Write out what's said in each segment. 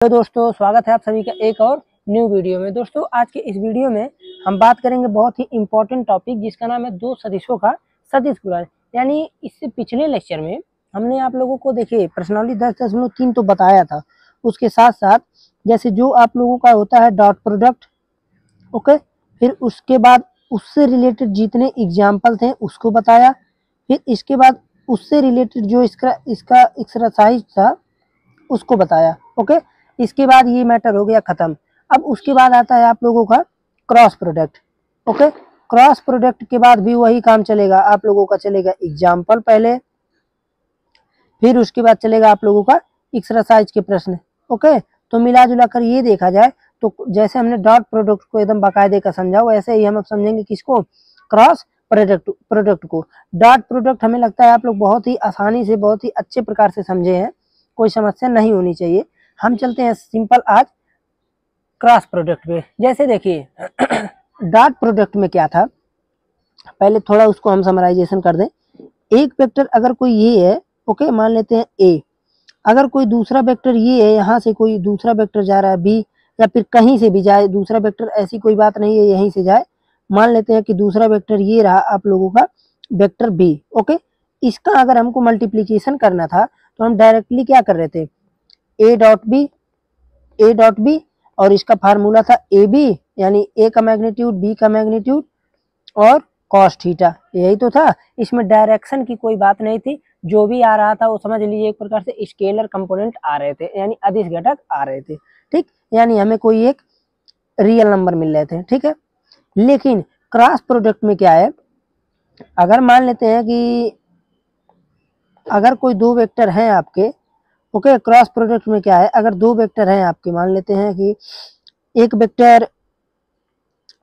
तो दोस्तों स्वागत है आप सभी का एक और न्यू वीडियो में। दोस्तों आज के इस वीडियो में हम बात करेंगे बहुत ही इम्पोर्टेंट टॉपिक जिसका नाम है दो सदिशों का सदिश गुणन। यानी इससे पिछले लेक्चर में हमने आप लोगों को देखिए प्रश्नावली 10.3 तो बताया था, उसके साथ साथ जैसे जो आप लोगों का होता है डॉट प्रोडक्ट, ओके, फिर उसके बाद उससे रिलेटेड जितने एग्जाम्पल थे उसको बताया, फिर इसके बाद उससे रिलेटेड जो इसका एक्सरसाइज था उसको बताया, ओके। इसके बाद ये मैटर हो गया खत्म। अब उसके बाद आता है आप लोगों का cross product, okay. Cross product के बाद भी वही काम चलेगा, आप लोगों का चलेगा एग्जाम्पल पहले, फिर उसके बाद चलेगा आप लोगों का एक्सरसाइज के प्रश्न, ओके। तो मिला जुला कर ये देखा जाए तो जैसे हमने डॉट प्रोडक्ट को एकदम बाकायदे का समझा, वैसे ही हम अब समझेंगे किसको, क्रॉस प्रोडक्ट को। डॉट प्रोडक्ट हमें लगता है आप लोग बहुत ही आसानी से बहुत ही अच्छे प्रकार से समझे हैं, कोई समस्या नहीं होनी चाहिए। हम चलते हैं सिंपल आज क्रॉस प्रोडक्ट पे। जैसे देखिए डॉट प्रोडक्ट में क्या था, पहले थोड़ा उसको हम समराइजेशन कर दें। एक वेक्टर अगर कोई ये है, ओके, मान लेते हैं ए, अगर कोई दूसरा वेक्टर ये है, यहाँ से कोई दूसरा वेक्टर जा रहा है बी, या फिर कहीं से भी जाए दूसरा वेक्टर, ऐसी कोई बात नहीं है यहीं से जाए, मान लेते हैं कि दूसरा वेक्टर ये रहा आप लोगों का वेक्टर बी, ओके। इसका अगर हमको मल्टीप्लीकेशन करना था तो हम डायरेक्टली क्या कर रहे थे, ए डॉट बी, और इसका फार्मूला था ए बी, यानी ए का मैग्नीट्यूड बी का मैग्नीट्यूड और कॉस थीटा, यही तो था। इसमें डायरेक्शन की कोई बात नहीं थी, जो भी आ रहा था वो समझ लीजिए एक प्रकार से स्केलर कंपोनेंट आ रहे थे, यानी अदिश घटक आ रहे थे, ठीक। यानी हमें कोई एक रियल नंबर मिल रहे थे, ठीक है। लेकिन क्रॉस प्रोडक्ट में क्या है, अगर मान लेते हैं कि अगर कोई दो वेक्टर हैं आपके, ओके, क्रॉस प्रोडक्ट में क्या है, अगर दो वेक्टर हैं आपके, मान लेते हैं कि एक वेक्टर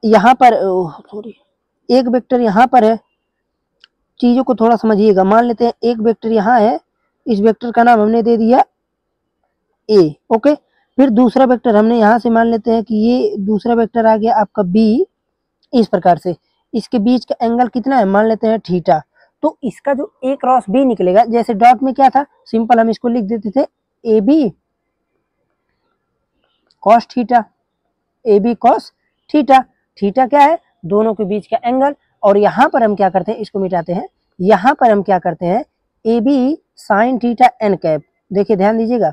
यहाँ पर, सॉरी, एक वेक्टर यहाँ पर है, चीजों को थोड़ा समझिएगा। मान लेते हैं एक वेक्टर यहाँ है, इस वेक्टर का नाम हमने दे दिया ए, ओके। फिर दूसरा वेक्टर हमने यहाँ से मान लेते हैं कि ये दूसरा वेक्टर आ गया आपका बी, इस प्रकार से इसके बीच का एंगल कितना है, मान लेते हैं थीटा। तो इसका जो ए क्रॉस बी निकलेगा, जैसे डॉट में क्या था, सिंपल हम इसको लिख देते थे A B cos theta, A B cos theta. Theta क्या है, दोनों के बीच का एंगल। और यहाँ पर हम क्या करते हैं, इसको मिटाते हैं, यहाँ पर हम क्या करते हैं, A B sine theta n cap. देखिए ध्यान दीजिएगा,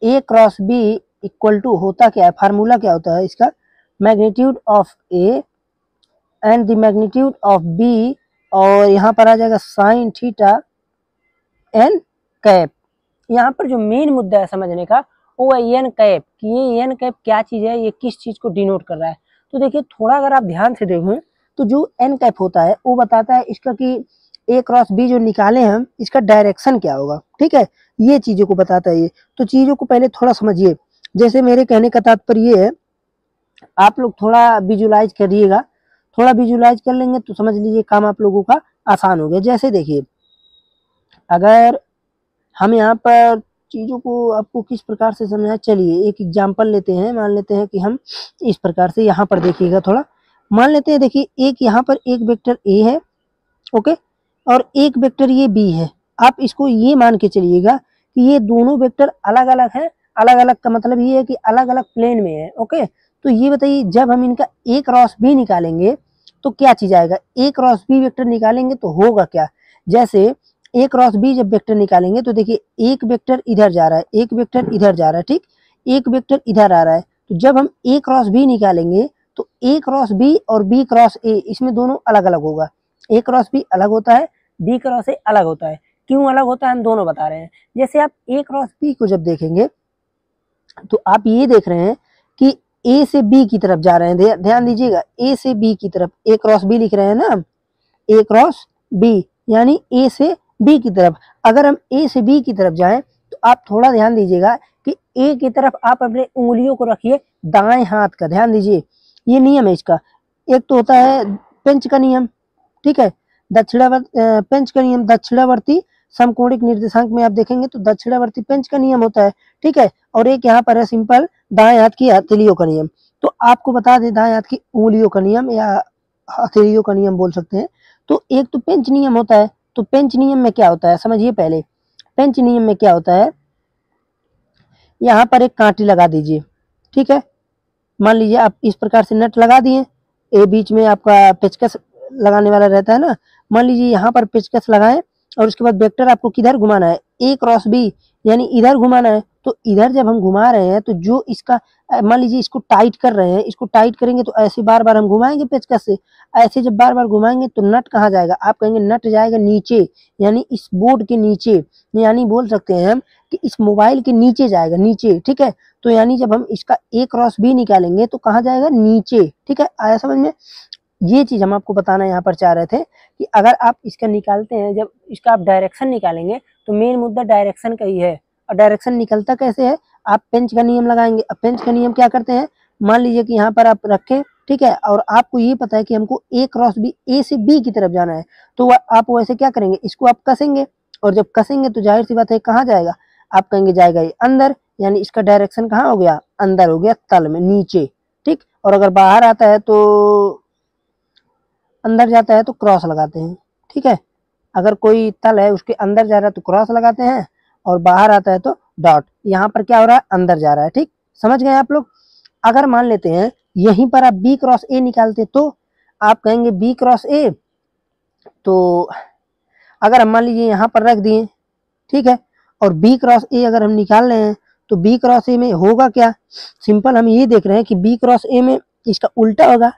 A cross B equal to होता क्या है, फार्मूला क्या होता है इसका, magnitude of A and the magnitude of B, और यहाँ पर आ जाएगा साइन थीटा एन कैप। यहाँ पर जो मेन मुद्दा है समझने का वो है एन कैप, कि ये एन कैप क्या चीज है, ये किस चीज को डिनोट कर रहा है। तो देखिए थोड़ा अगर आप ध्यान से देखें तो जो एन कैप होता है वो बताता है इसका कि ए क्रॉस बी जो निकाले हम, इसका डायरेक्शन क्या होगा, ठीक है, ये चीजों को बताता है ये। तो चीजों को पहले थोड़ा समझिए। जैसे मेरे कहने का तात्पर्य ये है, आप लोग थोड़ा विजुलाइज करिएगा, थोड़ा विजुलाइज कर लेंगे तो समझ लीजिए काम आप लोगों का आसान हो गया। जैसे देखिए अगर हम यहाँ पर चीजों को आपको किस प्रकार से समझाएं, चलिए एक एग्जांपल लेते हैं। मान लेते हैं कि हम इस प्रकार से, यहाँ पर देखिएगा थोड़ा, मान लेते हैं देखिए एक यहाँ पर एक वेक्टर ए है, ओके, और एक वेक्टर ये बी है। आप इसको ये मान के चलिएगा कि ये दोनों वेक्टर अलग अलग हैं। अलग अलग का मतलब ये है कि अलग अलग प्लेन में है, ओके। तो ये बताइए जब हम इनका ए क्रॉस बी निकालेंगे तो क्या चीज आएगा, ए क्रॉस बी वेक्टर निकालेंगे तो होगा क्या, जैसे ए क्रॉस बी जब वेक्टर निकालेंगे तो देखिए एक वेक्टर इधर जा रहा है, एक वेक्टर इधर जा रहा है, ठीक, एक वेक्टर इधर आ रहा है। तो जब हम ए क्रॉस बी निकालेंगे तो ए क्रॉस बी और बी क्रॉस ए, इसमें दोनों अलग अलग होगा। ए क्रॉस बी अलग होता है, बी क्रॉस ए अलग होता है। क्यों अलग होता है हम दोनों बता रहे हैं। जैसे आप ए क्रॉस बी को जब देखेंगे तो आप ये देख रहे हैं कि ए से बी की तरफ जा रहे हैं, ध्यान दीजिएगा, ए से बी की तरफ, ए क्रॉस बी लिख रहे हैं ना, ए क्रॉस बी यानी ए से बी की तरफ। अगर हम ए से बी की तरफ जाएं तो आप थोड़ा ध्यान दीजिएगा कि ए की तरफ आप अपने उंगलियों को रखिए दाएं हाथ का, ध्यान दीजिए, ये नियम है इसका। एक तो होता है पेंच का नियम, ठीक है, पेंच का नियम दक्षिणावर्ती समकोणिक निर्देशांक में आप देखेंगे तो दक्षिणावर्ती पेंच का नियम होता है, ठीक है। और एक यहाँ पर है सिंपल दाएं हाथ की हथेलियों का नियम। तो आपको बता दें दाएं हाथ की उंगलियों का नियम या हथेलियों का नियम बोल सकते हैं। तो एक तो पेंच नियम होता है। तो पेंच नियम में क्या होता है समझिए पहले, पेंच नियम में क्या होता है, यहाँ पर एक कांटी लगा दीजिए, ठीक है। मान लीजिए आप इस प्रकार से नट लगा दिए, ए बीच में आपका पेचकस लगाने वाला रहता है ना, मान लीजिए यहाँ पर पेचकस लगाएं और उसके बाद वेक्टर आपको किधर घुमाना है, ए क्रॉस बी, यानी इधर घुमाना है। तो इधर जब हम घुमा रहे हैं तो जो इसका मान लीजिए इसको टाइट कर रहे हैं, इसको टाइट करेंगे तो ऐसे बार बार हम घुमाएंगे पेचकस से, ऐसे जब बार बार घुमाएंगे तो नट कहाँ जाएगा, आप कहेंगे नट जाएगा नीचे, यानी इस बोर्ड के नीचे, यानी बोल सकते हैं हम कि इस मोबाइल के नीचे जाएगा, नीचे, ठीक है। तो यानी जब हम इसका ए क्रॉस बी निकालेंगे तो कहाँ जाएगा, नीचे, ठीक है। आया समझ में? ये चीज हम आपको बताना यहाँ पर चाह रहे थे कि अगर आप इसका निकालते हैं, जब इसका आप डायरेक्शन निकालेंगे तो मेन मुद्दा डायरेक्शन का ही है। और डायरेक्शन निकलता कैसे है, आप पेंच का नियम लगाएंगे। अब पेंच का नियम क्या करते हैं, मान लीजिए कि यहाँ पर आप रखें, ठीक है, और आपको ये पता है कि हमको ए क्रॉस बी, ए से बी की तरफ जाना है, तो आप वैसे क्या करेंगे, इसको आप कसेंगे, और जब कसेंगे तो जाहिर सी बात है कहाँ जाएगा, आप कहेंगे जाएगा ये अंदर, यानी इसका डायरेक्शन कहाँ हो गया, अंदर हो गया, तल में, नीचे, ठीक। और अगर बाहर आता है तो अंदर जाता है तो क्रॉस लगाते हैं, ठीक है। अगर कोई तल है उसके अंदर जा रहा है तो क्रॉस लगाते हैं, और बाहर आता है तो डॉट। यहाँ पर क्या हो रहा है, अंदर जा रहा है, ठीक, समझ गए आप लोग। अगर मान लेते हैं यहीं पर आप बी क्रॉस ए निकालते तो आप कहेंगे बी क्रॉस ए, तो अगर हम मान लीजिए यहाँ पर रख दिए, ठीक है, और बी क्रॉस ए अगर हम निकाल रहे हैं तो बी क्रॉस ए में होगा क्या, सिंपल हम ये देख रहे हैं कि बी क्रॉस ए में इसका उल्टा होगा।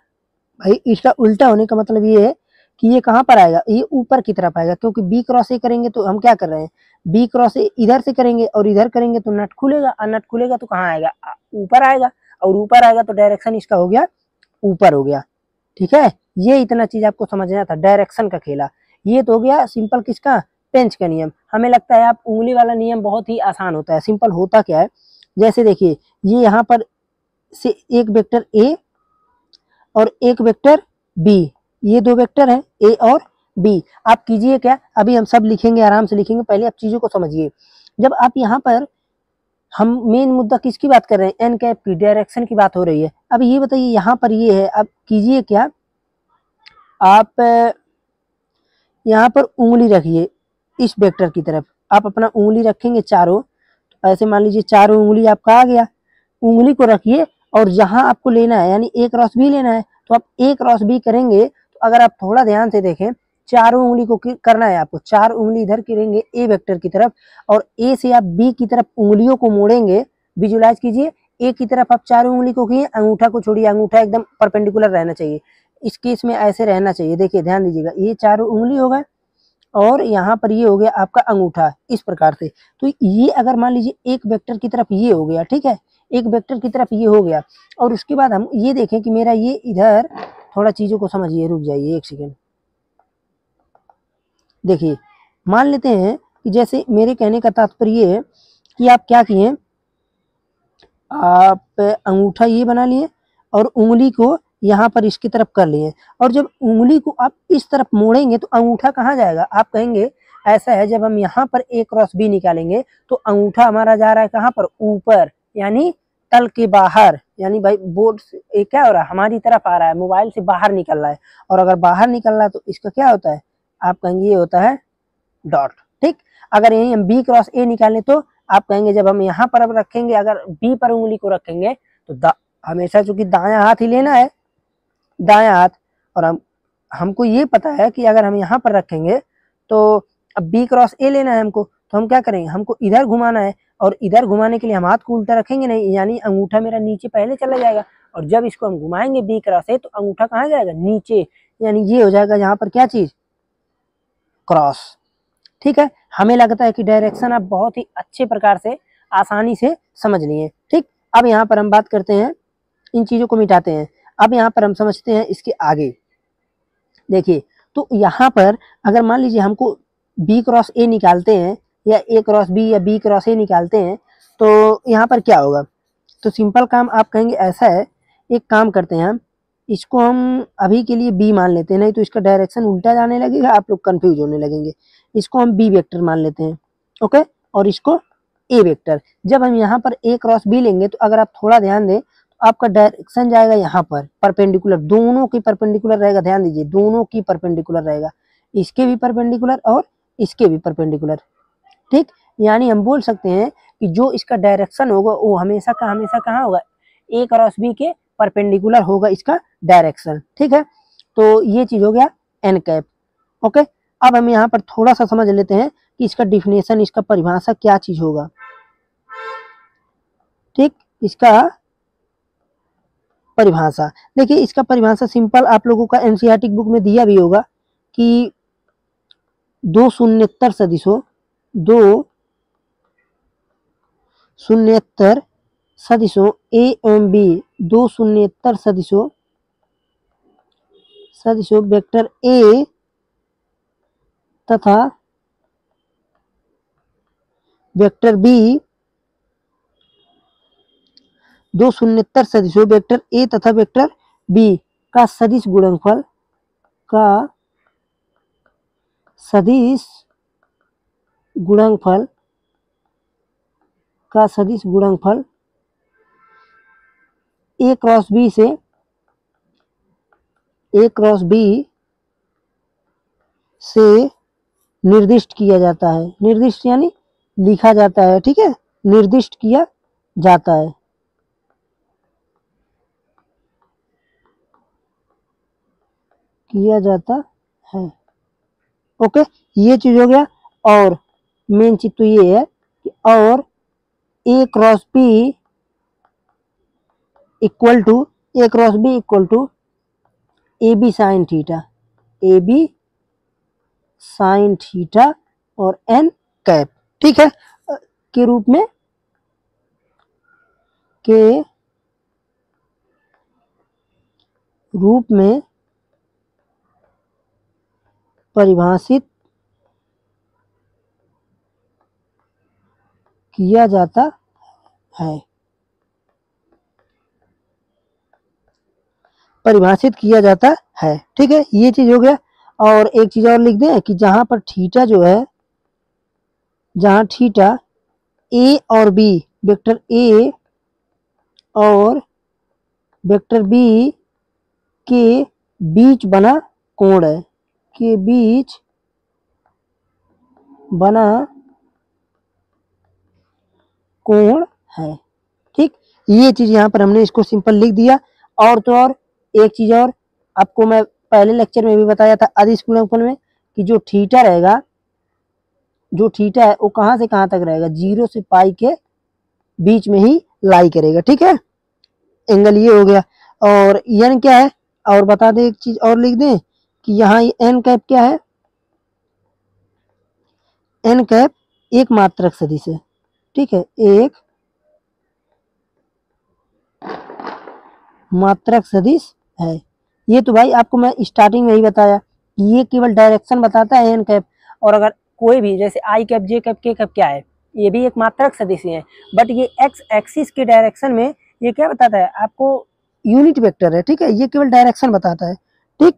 भाई इसका उल्टा होने का मतलब ये है कि ये कहाँ पर आएगा, ये ऊपर की तरफ आएगा, क्योंकि बी क्रॉस ए करेंगे तो हम क्या कर रहे हैं, बी क्रॉस ए इधर से करेंगे और इधर करेंगे तो नट खुलेगा, और नट खुलेगा तो कहाँ आएगा, ऊपर आएगा, और ऊपर आएगा तो डायरेक्शन इसका हो गया ऊपर हो गया, ठीक है। ये इतना चीज आपको समझना था, डायरेक्शन का खेला। ये तो हो गया सिंपल किसका, पेंच का नियम। हमें लगता है आप उंगली वाला नियम बहुत ही आसान होता है, सिंपल होता क्या है, जैसे देखिए ये यहाँ पर से एक वेक्टर ए और एक वेक्टर बी, ये दो वेक्टर हैं ए और बी। आप कीजिए क्या, अभी हम सब लिखेंगे, आराम से लिखेंगे, पहले आप चीजों को समझिए। जब आप यहाँ पर, हम मेन मुद्दा किसकी बात कर रहे हैं, एन कैप की, डायरेक्शन की बात हो रही है। अब ये बताइए यहाँ पर ये है, अब कीजिए क्या, आप यहाँ पर उंगली रखिए इस वेक्टर की तरफ, आप अपना उंगली रखेंगे चारों, तो ऐसे मान लीजिए चारों उंगली आपका आ गया, उंगली को रखिए और जहां आपको लेना है यानी ए क्रॉस बी लेना है तो आप ए क्रॉस बी करेंगे। तो अगर आप थोड़ा ध्यान से देखें, चारों उंगली को करना है आपको, चार उंगली इधर करेंगे ए वेक्टर की तरफ, और ए से आप बी की तरफ उंगलियों को मोड़ेंगे। विजुलाइज कीजिए, ए की तरफ आप चारों उंगली को किए, अंगूठा को छोड़िए, अंगूठा एकदम परपेंडिकुलर रहना चाहिए, इस केस में ऐसे रहना चाहिए। देखिए ध्यान दीजिएगा, ये चारों उंगली हो गए और यहाँ पर ये हो गया आपका अंगूठा, इस प्रकार से। तो ये अगर मान लीजिए एक वेक्टर की तरफ ये हो गया, ठीक है, एक वेक्टर की तरफ ये हो गया, और उसके बाद हम ये देखें कि मेरा ये इधर, थोड़ा चीजों को समझिए, रुक जाइए एक सेकेंड। देखिए मान लेते हैं कि जैसे मेरे कहने का तात्पर्य ये है कि आप क्या किए, आप अंगूठा ये बना लिए और उंगली को यहाँ पर इसकी तरफ कर लिए, और जब उंगली को आप इस तरफ मोड़ेंगे तो अंगूठा कहाँ जाएगा, आप कहेंगे ऐसा है, जब हम यहाँ पर ए क्रॉस बी निकालेंगे तो अंगूठा हमारा जा रहा है कहाँ पर, ऊपर, यानी तल के बाहर, यानी भाई बोर्ड से क्या हो रहा है, हमारी तरफ आ रहा है, मोबाइल से बाहर निकल रहा है। और अगर बाहर निकल रहा है तो इसका क्या होता है, आप कहेंगे ये होता है डॉट, ठीक। अगर यही हम बी क्रॉस ए निकालें तो आप कहेंगे, जब हम यहाँ पर अब रखेंगे, अगर बी पर उंगली को रखेंगे तो हमेशा चूंकि दायां हाथ ही लेना है, दायां हाथ, और हमको ये पता है कि अगर हम यहाँ पर रखेंगे तो अब बी क्रॉस ए लेना है हमको, तो हम क्या करेंगे, हमको इधर घुमाना है, और इधर घुमाने के लिए हम हाथ को उल्टा रखेंगे नहीं, यानी अंगूठा मेरा नीचे पहले चला जाएगा, और जब इसको हम घुमाएंगे बी क्रॉस ए तो अंगूठा कहाँ जाएगा, नीचे, यानी ये हो जाएगा यहाँ पर क्या चीज, क्रॉस, ठीक है। हमें लगता है कि डायरेक्शन आप बहुत ही अच्छे प्रकार से आसानी से समझ लिए, ठीक। अब यहाँ पर हम बात करते हैं, इन चीजों को मिटाते हैं, अब यहाँ पर हम समझते हैं इसके आगे। देखिए तो यहाँ पर अगर मान लीजिए हमको बी क्रॉस ए निकालते हैं, या ए क्रॉस बी या बी क्रॉस ए निकालते हैं, तो यहाँ पर क्या होगा, तो सिंपल काम आप कहेंगे ऐसा है, एक काम करते हैं हम, इसको हम अभी के लिए बी मान लेते हैं, नहीं तो इसका डायरेक्शन उल्टा जाने लगेगा, आप लोग कंफ्यूज होने लगेंगे। इसको हम बी वेक्टर मान लेते हैं, ओके, और इसको ए वेक्टर। जब हम यहाँ पर ए क्रॉस बी लेंगे तो अगर आप थोड़ा ध्यान दें तो आपका डायरेक्शन जाएगा यहाँ पर परपेंडिकुलर, दोनों की परपेंडिकुलर रहेगा, ध्यान दीजिए, दोनों की परपेंडिकुलर रहेगा, इसके भी परपेंडिकुलर और इसके भी परपेंडिकुलर, ठीक। यानी हम बोल सकते हैं कि जो इसका डायरेक्शन होगा वो हमेशा कहाँ होगा, ए क्रॉस बी के परपेंडिकुलर होगा इसका डायरेक्शन। ठीक है, तो ये चीज हो गया एन कैप। ओके, अब हम यहाँ पर थोड़ा सा समझ लेते हैं कि इसका डिफिनेशन, इसका परिभाषा क्या चीज होगा। ठीक, इसका परिभाषा देखिए, इसका परिभाषा सिंपल आप लोगों का एनसीईआरटी बुक में दिया भी होगा कि दो शून्येतर सदिशों ए एवं बी, दो शून्येतर सदिशों वेक्टर ए तथा वेक्टर बी, दो शून्येतर सदिशों वेक्टर ए तथा वेक्टर बी का सदिश गुणनफल ए क्रॉस बी से निर्दिष्ट किया जाता है। निर्दिष्ट यानी लिखा जाता है। ठीक है, निर्दिष्ट किया जाता है। ओके, ये चीज हो गया। और मेन चीज तो ये है कि और A cross B equal to A B sine theta और एन कैप। ठीक है, के रूप में परिभाषित किया जाता है। ठीक है, ये चीज हो गया। और एक चीज और लिख दें कि जहां पर थीटा जो है, जहां थीटा ए और बी, वेक्टर ए और वेक्टर बी के बीच बना कोण है, ठीक, ये चीज यहाँ पर हमने इसको सिंपल लिख दिया। और तो और एक चीज और आपको मैं पहले लेक्चर में भी बताया था अदिश गुणनफल में कि जो थीटा है वो कहाँ से कहाँ तक रहेगा, 0 से पाई के बीच में ही लाई करेगा। ठीक है, एंगल ये हो गया। और एन क्या है, और बता दें एक चीज और लिख दें कि यहाँ एन कैप क्या है, एन कैप एक मात्रक सदिश है। ठीक है, एक मात्रक सदिश है। ये तो भाई आपको मैं स्टार्टिंग में ही बताया कि ये केवल डायरेक्शन बताता है एन कैप। और अगर कोई भी जैसे आई कैप, जे कैप, के कैप क्या है, ये भी एक मात्रक सदिश है, बट ये एक्स एक्सिस के डायरेक्शन में ये क्या बताता है आपको, यूनिट वेक्टर है। ठीक है, ये केवल डायरेक्शन बताता है। ठीक,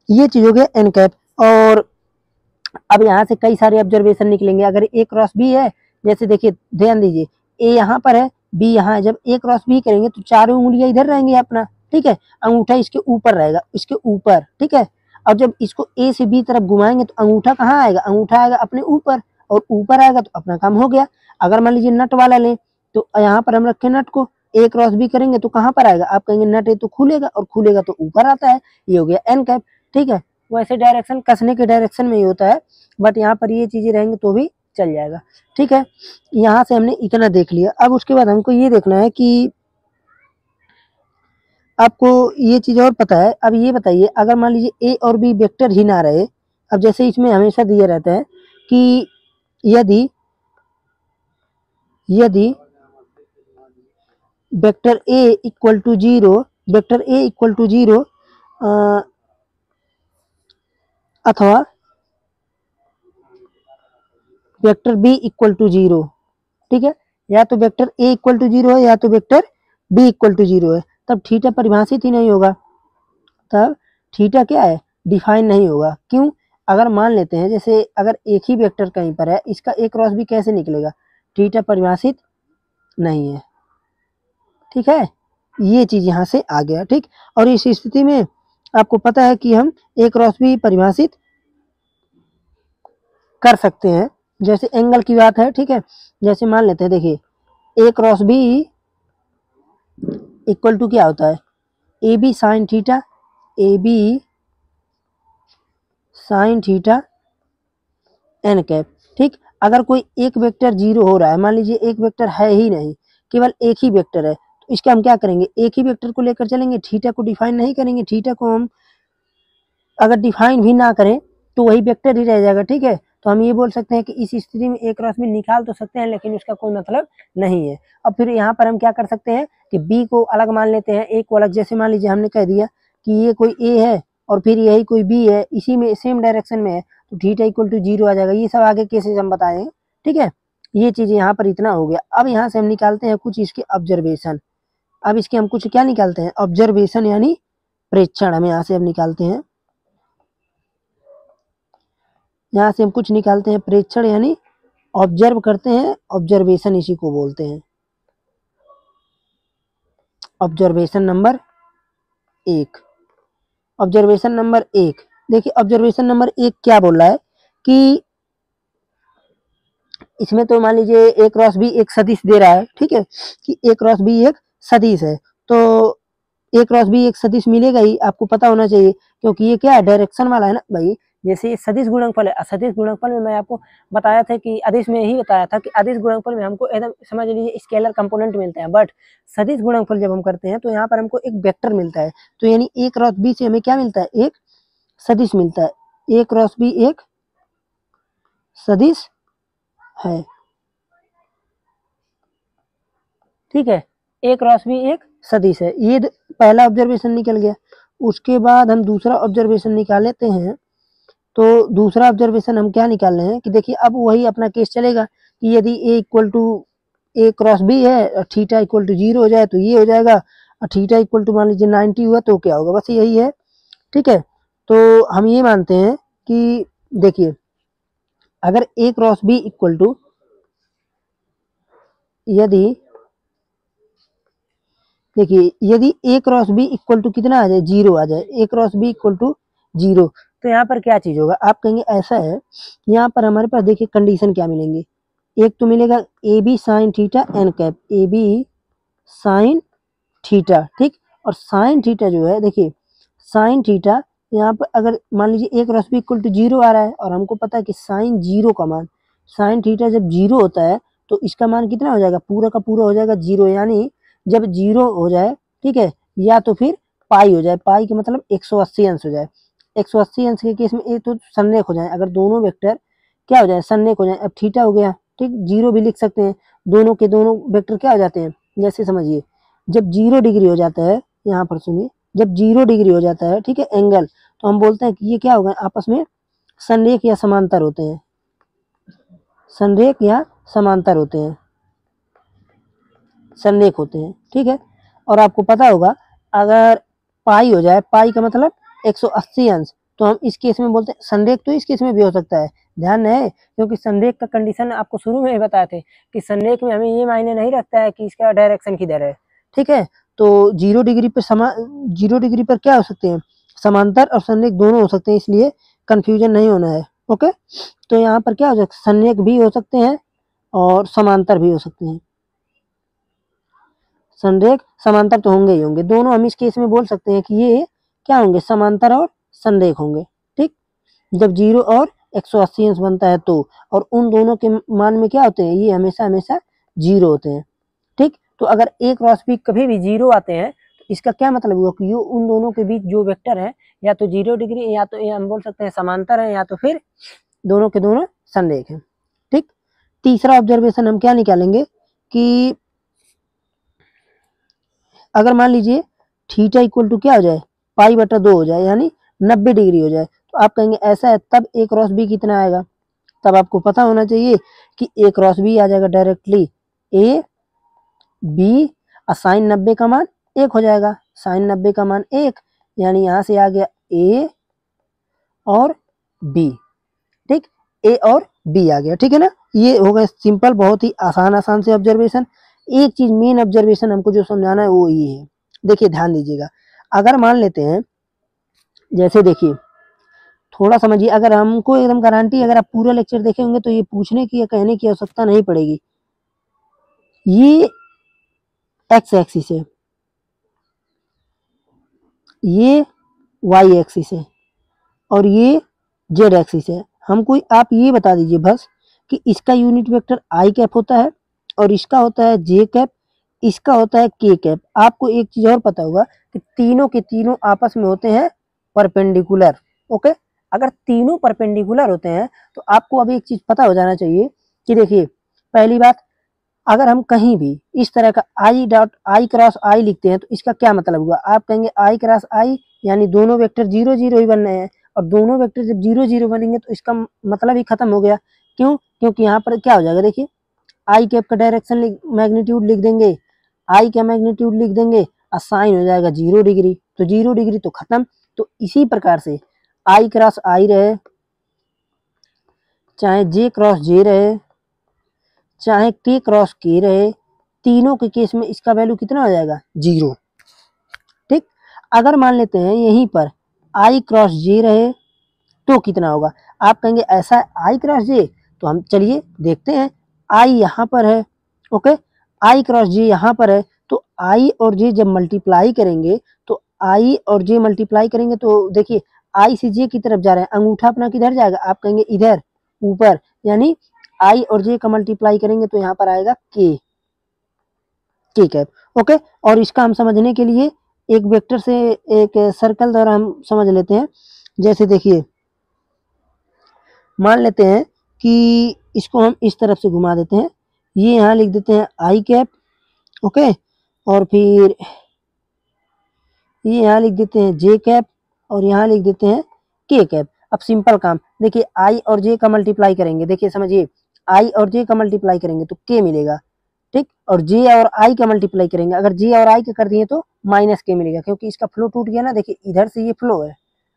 ये चीज हो गया एन कैप। और अब यहाँ से कई सारे ऑब्जर्वेशन निकलेंगे। अगर ए क्रॉस बी है, जैसे देखिए ध्यान दीजिए, ए यहाँ पर है, बी यहाँ है, जब ए क्रॉस बी करेंगे तो चारों उंगलियां इधर रहेंगी अपना। ठीक है, अंगूठा इसके ऊपर रहेगा, इसके ऊपर। ठीक है, और जब इसको ए से बी तरफ घुमाएंगे तो अंगूठा कहाँ आएगा, अंगूठा आएगा अपने ऊपर, और ऊपर आएगा तो अपना काम हो गया। अगर मान लीजिए नट वाला लें तो यहाँ पर हम रखें नट को, ए क्रॉस बी करेंगे तो कहाँ पर आएगा, आप कहेंगे नट है तो खुलेगा, और खुलेगा तो ऊपर आता है। ये हो गया एन कैप। ठीक है, वैसे डायरेक्शन कसने के डायरेक्शन में ही होता है, बट यहाँ पर ये चीजें रहेंगी तो भी चल जाएगा। ठीक है, यहाँ से हमने इतना देख लिया। अब उसके बाद हमको ये देखना है कि आपको ये चीज और पता है। अब ये बताइए, अगर मान लीजिए ए और बी वेक्टर ही ना रहे, अब जैसे इसमें हमेशा दिया रहता है कि यदि वेक्टर ए इक्वल टू 0 अथवा वेक्टर बी इक्वल टू 0। ठीक है, या तो वेक्टर ए इक्वल टू 0 है या तो वेक्टर बी इक्वल टू 0 है, तब थीटा परिभाषित ही नहीं होगा। तब थीटा क्या है, डिफाइन नहीं होगा। क्यों, अगर मान लेते हैं जैसे अगर एक ही वेक्टर कहीं पर है, इसका ए क्रॉस बी कैसे निकलेगा, थीटा परिभाषित नहीं है। ठीक है, ये चीज यहाँ से आ गया। ठीक, और इस स्थिति में आपको पता है कि हम ए क्रॉस बी परिभाषित कर सकते हैं। जैसे एंगल की बात है। ठीक है, जैसे मान लेते हैं, देखिए A cross B equal to क्या होता है, A B sine theta, A B sine theta n cap. ठीक, अगर कोई एक वेक्टर जीरो हो रहा है, मान लीजिए एक वेक्टर है ही नहीं, केवल एक ही वेक्टर है, तो इसका हम क्या करेंगे, एक ही वेक्टर को लेकर चलेंगे, थीटा को डिफाइन नहीं करेंगे। थीटा को हम अगर डिफाइन भी ना करें तो वही वेक्टर ही रह जाएगा। ठीक है, तो हम ये बोल सकते हैं कि इस स्थिति में ए क्रॉस बी निकाल तो सकते हैं, लेकिन उसका कोई मतलब नहीं है। अब फिर यहाँ पर हम क्या कर सकते हैं कि बी को अलग मान लेते हैं, ए को अलग। जैसे मान लीजिए हमने कह दिया कि ये कोई ए है और फिर यही कोई बी है, इसी में सेम डायरेक्शन में है, तो थीटा इक्वल टू 0 आ जाएगा। ये सब आगे केसेस हम बताएंगे। ठीक है, ये चीज यहाँ पर इतना हो गया। अब यहाँ से हम निकालते हैं कुछ इसके ऑब्जर्वेशन। अब इसके हम कुछ क्या निकालते हैं, ऑब्जर्वेशन यानी प्रेक्षण। हम यहाँ से हम निकालते हैं, यहाँ से हम कुछ निकालते हैं प्रेक्षण यानी ऑब्जर्व करते हैं, ऑब्जर्वेशन इसी को बोलते हैं। ऑब्जर्वेशन नंबर 1, ऑब्जर्वेशन नंबर 1 देखिए, ऑब्जर्वेशन नंबर 1 क्या बोल रहा है कि इसमें तो मान लीजिए ए क्रॉस बी एक सदिश दे रहा है। ठीक है, कि ए क्रॉस बी एक सदिश है, तो ए क्रॉस बी एक सदिश मिलेगा ही, आपको पता होना चाहिए, क्योंकि ये क्या है, डायरेक्शन वाला है ना भाई। जैसे सदिश गुणनफल है, असदिश गुणनफल में मैं आपको बताया था कि अदिश में ही बताया था कि अदिश गुणनफल में हमको एकदम समझ लीजिए स्केलर कंपोनेंट मिलते हैं, बट सदिश गुणनफल जब हम करते हैं तो यहाँ पर हमको एक वेक्टर मिलता है। तो यानी ए क्रॉस बी से हमें क्या मिलता है, एक सदिश मिलता है। ए क्रॉस बी एक सदिश है। ठीक है, ए क्रॉस बी एक सदिश है। ये पहला ऑब्जर्वेशन निकल गया। उसके बाद हम दूसरा ऑब्जर्वेशन निकाल लेते हैं। तो दूसरा ऑब्जर्वेशन हम क्या निकाल रहे हैं कि देखिए, अब वही अपना केस चलेगा कि यदि A equal to A cross B है और थीटा इक्वल टू 0 हो जाए तो ये हो जाएगा, और थीटा इक्वल टू मान लीजिए 90 हुआ तो क्या होगा, बस यही है। ठीक है, तो हम ये मानते हैं कि देखिए, अगर ए क्रॉस बी इक्वल टू, यदि देखिए यदि ए क्रॉस बी इक्वल टू कितना आ जाए, 0 आ जाए, ए क्रॉस बी इक्वल टू 0, तो यहाँ पर क्या चीज होगा, आप कहेंगे ऐसा है, यहाँ पर हमारे पास देखिए कंडीशन क्या मिलेंगे। एक तो मिलेगा A B sine theta n cap, A B sine theta. ठीक, और साइन थीटा जो है, देखिए साइन थीटा यहाँ पर अगर मान लीजिए ए क्रॉस बी इक्वल टू 0 आ रहा है, और हमको पता है कि साइन 0 का मान, साइन थीटा जब 0 होता है तो इसका मान कितना हो जाएगा, पूरा का पूरा हो जाएगा 0। यानी जब 0 हो जाए, ठीक है, या तो फिर पाई हो जाए, पाई का मतलब 180 अंश हो जाए। 180 अंश के केस में एक तो सन्निक हो जाए, अगर दोनों वेक्टर क्या हो जाए, सन्निक हो जाए। अब थीटा हो गया, ठीक, 0 भी लिख सकते हैं, दोनों के दोनों वेक्टर क्या हो जाते हैं, जैसे समझिए जब 0 डिग्री हो जाता है, यहाँ पर सुनिए, जब 0 डिग्री हो जाता है, ठीक है, एंगल, तो हम बोलते हैं कि ये क्या होगा, आपस में संरेख या समांतर होते हैं, संरेख या समांतर होते हैं, संरेख होते हैं। ठीक है, और आपको पता होगा अगर पाई हो जाए, पाई का मतलब 180 अंश, तो हम इस केस में बोलते हैं संरेख, तो इस केस में भी हो सकता है, ध्यान है, क्योंकि संरेख का कंडीशन आपको शुरू में ही बताए थे कि संरेख में हमें ये मायने नहीं रखता है कि इसका डायरेक्शन किधर है। ठीक है, तो 0 डिग्री पर 0 डिग्री पर क्या हो सकते हैं, समांतर और संरेख दोनों हो सकते हैं, इसलिए कंफ्यूजन नहीं होना है। ओके, तो यहाँ पर क्या हो सकता है, संरेख भी हो सकते हैं और समांतर भी हो सकते हैं। संरेख समांतर तो होंगे ही होंगे, दोनों हम इस केस में बोल सकते हैं कि ये क्या होंगे, समांतर और संरेख होंगे। ठीक, जब 0 और 180 अंश बनता है तो, और उन दोनों के मान में क्या होते हैं, ये हमेशा हमेशा 0 होते हैं। ठीक, तो अगर ए क्रॉस बी कभी भी 0 आते हैं तो इसका क्या मतलब हुआ कि ये उन दोनों के बीच जो वेक्टर है, या तो 0 डिग्री, या तो ये हम बोल सकते हैं समांतर है, या तो फिर दोनों के दोनों संरेख हैं। ठीक, तीसरा ऑब्जर्वेशन हम क्या निकालेंगे कि अगर मान लीजिए थीटा इक्वल टू क्या हो जाए, पाई बटा 2 हो जाए, यानी 90 डिग्री हो जाए, तो आप कहेंगे ऐसा है, तब ए क्रॉस बी कितना आएगा, तब आपको पता होना चाहिए कि ए क्रॉस बी आ जाएगा डायरेक्टली ए बी, और साइन 90 का मान 1 हो जाएगा, साइन 90 का मान 1, यानी यहाँ से आ गया ए और बी। ठीक, ए और बी आ गया। ठीक है ना, ये हो गया सिंपल, बहुत ही आसान से ऑब्जर्वेशन। एक चीज मेन ऑब्जर्वेशन हमको जो समझाना है वो ये है, देखिए ध्यान दीजिएगा। अगर मान लेते हैं, जैसे देखिए थोड़ा समझिए, अगर हमको एकदम गारंटी, अगर आप पूरा लेक्चर देखे होंगे तो ये पूछने की या कहने की आवश्यकता नहीं पड़ेगी। ये एक्स एक्सिस है, ये वाई एक्सिस है और ये जेड एक्सिस है। हमको आप ये बता दीजिए बस कि इसका यूनिट वेक्टर आई कैप होता है और इसका होता है जे कैप, इसका होता है के कैप। आपको एक चीज और पता होगा कि तीनों के तीनों आपस में होते हैं परपेंडिकुलर। ओके, अगर तीनों परपेंडिकुलर होते हैं तो आपको अभी एक चीज पता हो जाना चाहिए कि देखिए, पहली बात, अगर हम कहीं भी इस तरह का आई डॉट आई क्रॉस आई लिखते हैं तो इसका क्या मतलब हुआ? आप कहेंगे आई क्रॉस आई यानी दोनों वेक्टर 0 0 ही बन रहे हैं, और दोनों वेक्टर जब 0 0 बनेंगे तो इसका मतलब ही खत्म हो गया। क्यों? क्योंकि यहाँ पर क्या हो जाएगा, देखिए आई कैप का डायरेक्शन मैग्नीट्यूड लिख देंगे, आई का मैग्नीट्यूड लिख देंगे और साइन हो जाएगा 0 डिग्री, तो 0 डिग्री तो खत्म। तो इसी प्रकार से आई क्रॉस आई रहे, चाहे जे क्रॉस जे रहे, चाहे के क्रॉस के रहे, तीनों के केस में इसका वैल्यू कितना हो जाएगा? 0। ठीक, अगर मान लेते हैं यहीं पर आई क्रॉस जे रहे तो कितना होगा? आप कहेंगे ऐसा आई क्रॉस जे, तो हम चलिए देखते हैं। आई यहाँ पर है, ओके, आई क्रॉस जे यहाँ पर है, तो आई और जे जब मल्टीप्लाई करेंगे तो आई और जे मल्टीप्लाई करेंगे तो देखिए आई से जे की तरफ जा रहे हैं, अंगूठा अपना किधर जाएगा? आप कहेंगे इधर ऊपर, यानी आई और जे का मल्टीप्लाई करेंगे तो यहाँ पर आएगा के कैप। ओके, और इसका हम समझने के लिए एक वेक्टर से एक सर्कल द्वारा हम समझ लेते हैं। जैसे देखिए, मान लेते हैं कि इसको हम इस तरफ से घुमा देते हैं, ये यहाँ लिख देते हैं आई कैप, ओके, और फिर ये यहाँ लिख देते हैं जे कैप और यहाँ लिख देते हैं के कैप। अब सिंपल काम, देखिए आई और जे का मल्टीप्लाई करेंगे, देखिए समझिए, आई और जे का मल्टीप्लाई करेंगे तो के मिलेगा, ठीक, और जे और आई का मल्टीप्लाई करेंगे, अगर जे और आई का कर दिए तो माइनस के मिलेगा, क्योंकि इसका फ्लो टूट गया ना। देखिए इधर से ये फ्लो है,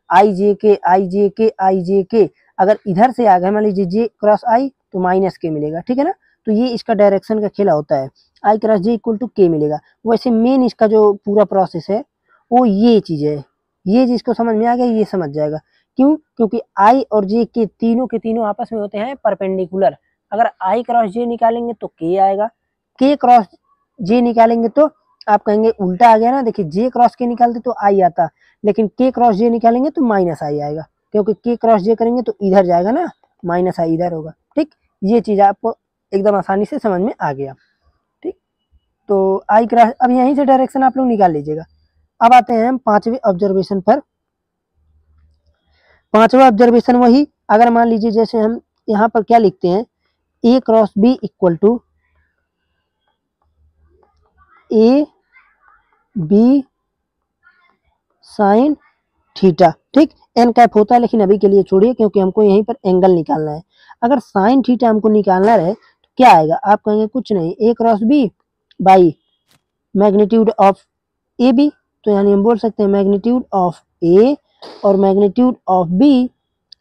आई जे के आई जे के आई जे के, अगर इधर से आ गए मान लीजिए जे क्रॉस आई तो माइनस के मिलेगा, ठीक है ना। तो ये इसका डायरेक्शन का खेला होता है, आई क्रॉस जे इक्वल टू के मिलेगा। वैसे मेन इसका जो पूरा प्रोसेस है वो ये चीज है, ये जिसको समझ में आ गया ये समझ जाएगा। क्यों? क्योंकि आई और जे के तीनों आपस में होते हैं परपेंडिकुलर। अगर आई क्रॉस जे निकालेंगे तो के आएगा, के क्रॉस जे निकालेंगे तो आप कहेंगे उल्टा आ गया ना। देखिए जे क्रॉस के निकालते तो आई आता, लेकिन के क्रॉस जे निकालेंगे तो माइनस आई आएगा, क्योंकि के क्रॉस जे करेंगे तो इधर जाएगा ना, माइनस आई इधर होगा। ठीक, ये चीज आपको एकदम आसानी से समझ में आ गया। ठीक, तो आई क्रॉस, अब यहीं से डायरेक्शन आप लोग निकाल लीजिएगा। अब आते हैं हम पांचवें ऑब्जर्वेशन पर। पांचवा ऑब्जर्वेशन वही, अगर मान लीजिए जैसे हम यहाँ पर क्या लिखते हैं, A cross B equal to A B sine theta. ठीक, एन कैप होता है लेकिन अभी के लिए छोड़िए, क्योंकि हमको यहीं पर एंगल निकालना है। अगर साइन थीटा हमको निकालना रहे तो क्या आएगा? आप कहेंगे कुछ नहीं, A cross B by magnitude of A B, तो यानी हम बोल सकते हैं मैग्नीट्यूड ऑफ ए और मैग्नीट्यूड ऑफ बी,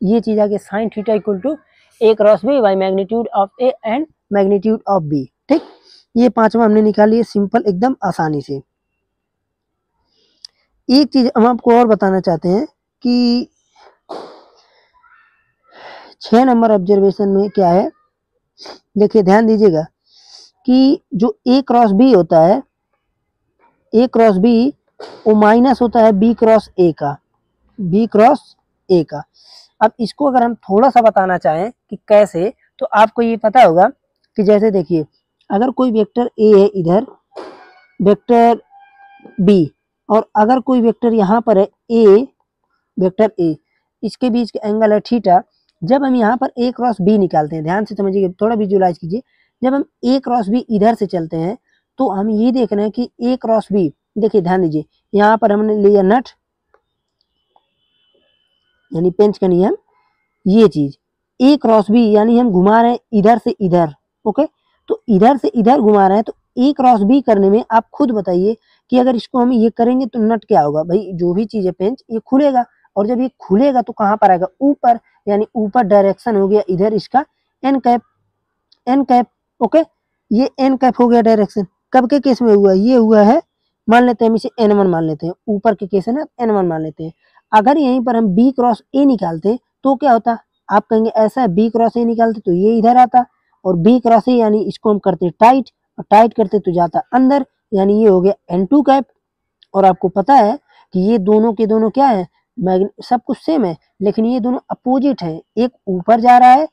ये चीज आगे sine theta equal to A cross B by magnitude of A and magnitude of B. ठीक, ये पांचवा हमने निकाल लिया सिंपल एकदम आसानी से। एक चीज हम आपको और बताना चाहते हैं कि 6 नंबर ऑब्जर्वेशन में क्या है, देखिए ध्यान दीजिएगा कि जो ए क्रॉस बी होता है, ए क्रॉस बी वो माइनस होता है बी क्रॉस ए का, बी क्रॉस ए का। अब इसको अगर हम थोड़ा सा बताना चाहें कि कैसे, तो आपको ये पता होगा कि जैसे देखिए, अगर कोई वेक्टर ए है इधर, वेक्टर बी, और अगर कोई वेक्टर यहाँ पर है ए, वेक्टर ए, इसके बीच के एंगल है थीटा। जब हम यहाँ पर ए क्रॉस बी निकालते हैं, ध्यान से समझिए, थोड़ा विजुअलाइज कीजिए, जब हम ए क्रॉस बी इधर से चलते हैं तो हम ये देख रहे हैं कि ए क्रॉस बी, देखिए ध्यान दीजिए, यहाँ पर हमने लिया नट यानी पेंच का नियम, ये चीज ए क्रॉस बी यानी हम घुमा रहे हैं इधर से इधर, ओके, तो इधर से इधर घुमा रहे हैं, तो ए क्रॉस बी करने में आप खुद बताइए कि अगर इसको हम ये करेंगे तो नट क्या होगा? भाई जो भी चीज है पेंच ये खुलेगा, और जब ये खुलेगा तो कहाँ पर आएगा? ऊपर, यानी ऊपर डायरेक्शन हो गया इधर इसका n cap, n cap, okay, ये एन कैप हो गया डायरेक्शन। कब के केस में हुआ? ये हुआ है, मान लेते हैं हम इसे n1 मान लेते हैं, ऊपर के केस है ना, n1 मान लेते हैं। अगर यहीं पर हम b क्रॉस a निकालते तो क्या होता? आप कहेंगे ऐसा है, b क्रॉस a निकालते तो ये इधर आता, और b क्रॉस a यानी इसको हम करते टाइट, और टाइट करते तो जाता अंदर, यानी ये हो गया N2 कैप। और आपको पता है कि ये दोनों के दोनों क्या है, सब कुछ सेम है, लेकिन ये दोनों अपोजिट है। एक ऊपर जा रहा है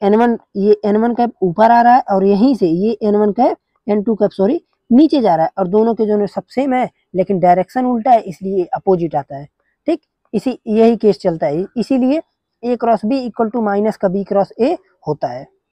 N1, ये N1 कैप ऊपर आ रहा है, और यहीं से ये N1 cap N2 cap sorry नीचे जा रहा है, और दोनों के दोनों सब सेम है लेकिन डायरेक्शन उल्टा है, इसलिए अपोजिट आता है। ठीक, यही केस चलता है, इसीलिए A cross B equal to minus का B क्रॉस A होता है।